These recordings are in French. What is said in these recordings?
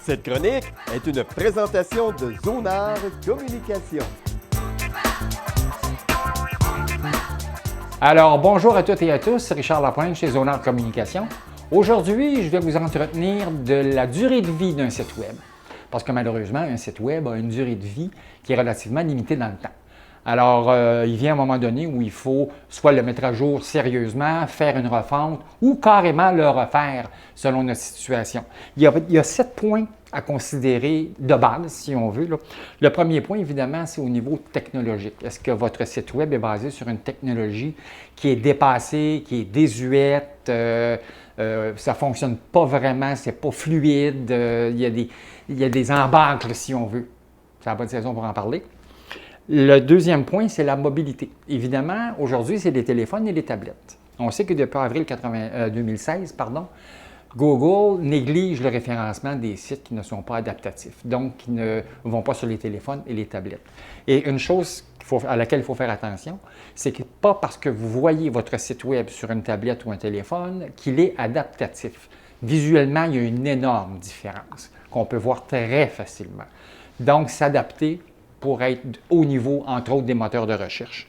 Cette chronique est une présentation de Zonard Communication. Alors, bonjour à toutes et à tous, c'est Richard Lapointe chez Zonard Communication. Aujourd'hui, je vais vous entretenir de la durée de vie d'un site Web. Parce que malheureusement, un site Web a une durée de vie qui est relativement limitée dans le temps. Alors, il vient un moment donné où il faut soit le mettre à jour sérieusement, faire une refonte ou carrément le refaire selon notre situation. Il y a 7 points à considérer de base, si on veut, là. Le premier point, évidemment, c'est au niveau technologique. Est-ce que votre site Web est basé sur une technologie qui est dépassée, qui est désuète, ça ne fonctionne pas vraiment, c'est pas fluide, il y a des embâcles, si on veut. C'est la bonne saison pour en parler. Le deuxième point, c'est la mobilité. Évidemment, aujourd'hui, c'est les téléphones et les tablettes. On sait que depuis avril 2016, Google néglige le référencement des sites qui ne sont pas adaptatifs, donc qui ne vont pas sur les téléphones et les tablettes. Et une chose à laquelle il faut faire attention, c'est que pas parce que vous voyez votre site Web sur une tablette ou un téléphone qu'il est adaptatif. Visuellement, il y a une énorme différence qu'on peut voir très facilement. Donc, s'adapter pour être au niveau, entre autres, des moteurs de recherche.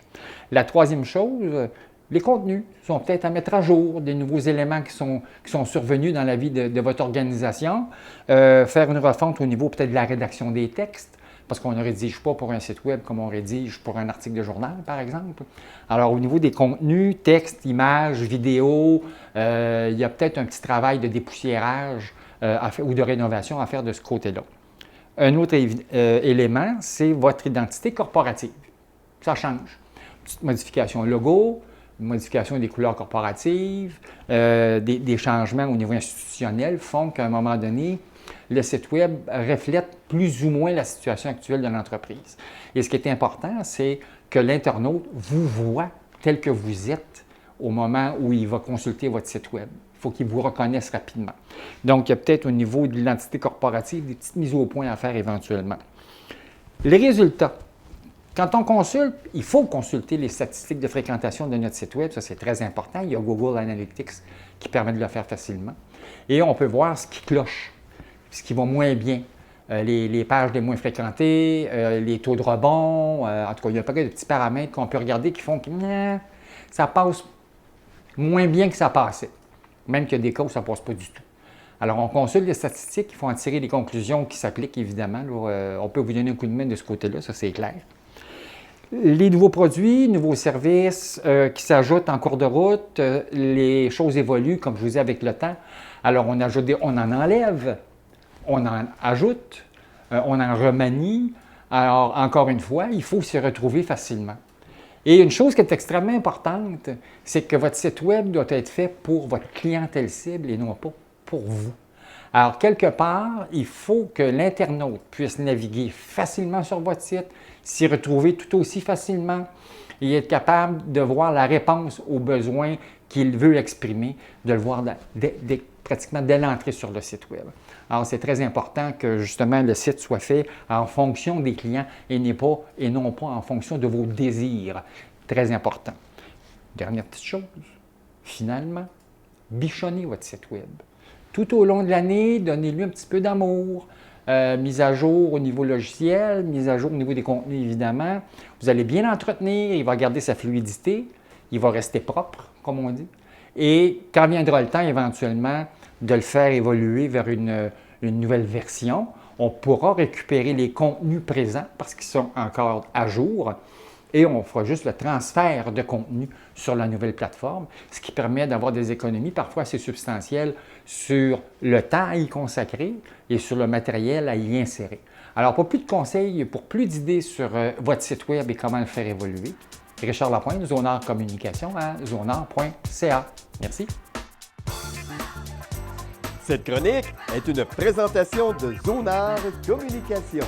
La troisième chose, les contenus sont peut-être à mettre à jour, des nouveaux éléments qui sont survenus dans la vie de votre organisation. Faire une refonte au niveau peut-être de la rédaction des textes, parce qu'on ne rédige pas pour un site Web comme on rédige pour un article de journal, par exemple. Alors, au niveau des contenus, textes, images, vidéos, il y a peut-être un petit travail de dépoussiérage ou de rénovation à faire de ce côté-là. Un autre élément, c'est votre identité corporative. Ça change. Petite modification logo, une modification des couleurs corporatives, des changements au niveau institutionnel font qu'à un moment donné, le site Web reflète plus ou moins la situation actuelle de l'entreprise. Et ce qui est important, c'est que l'internaute vous voit tel que vous êtes au moment où il va consulter votre site Web. Il faut qu'il vous reconnaisse rapidement. Donc, il y a peut-être au niveau de l'identité corporative des petites mises au point à faire éventuellement. Les résultats. Quand on consulte, il faut consulter les statistiques de fréquentation de notre site Web. Ça, c'est très important. Il y a Google Analytics qui permet de le faire facilement. Et on peut voir ce qui cloche, ce qui va moins bien. Les pages les moins fréquentées, les taux de rebond. En tout cas, il y a pas mal de petits paramètres qu'on peut regarder qui font que ça passe moins bien que ça passait. Même qu'il y a des cas où ça ne passe pas du tout. Alors, on consulte les statistiques, il faut en tirer des conclusions qui s'appliquent, évidemment. Là, on peut vous donner un coup de main de ce côté-là, ça c'est clair. Les nouveaux produits, nouveaux services qui s'ajoutent en cours de route, les choses évoluent, comme je vous dis, avec le temps. Alors, on en enlève, on en ajoute, on en remanie. Alors, encore une fois, il faut s'y retrouver facilement. Et une chose qui est extrêmement importante, c'est que votre site Web doit être fait pour votre clientèle cible et non pas pour vous. Alors, quelque part, il faut que l'internaute puisse naviguer facilement sur votre site, s'y retrouver tout aussi facilement et être capable de voir la réponse aux besoins qu'il veut exprimer, de le voir pratiquement dès l'entrée sur le site Web. Alors, c'est très important que justement le site soit fait en fonction des clients et non pas en fonction de vos désirs. Très important. Dernière petite chose, finalement, bichonnez votre site Web. Tout au long de l'année, donnez-lui un petit peu d'amour. Mise à jour au niveau logiciel, mise à jour au niveau des contenus, évidemment. Vous allez bien l'entretenir, il va garder sa fluidité, il va rester propre, comme on dit. Et quand viendra le temps, éventuellement, de le faire évoluer vers une nouvelle version, on pourra récupérer les contenus présents parce qu'ils sont encore à jour et on fera juste le transfert de contenu sur la nouvelle plateforme, ce qui permet d'avoir des économies parfois assez substantielles sur le temps à y consacrer et sur le matériel à y insérer. Alors, pour plus de conseils, pour plus d'idées sur votre site Web et comment le faire évoluer, Richard Lapointe, Zonard Communication à zonard.ca. Merci. Cette chronique est une présentation de Zonard Communication.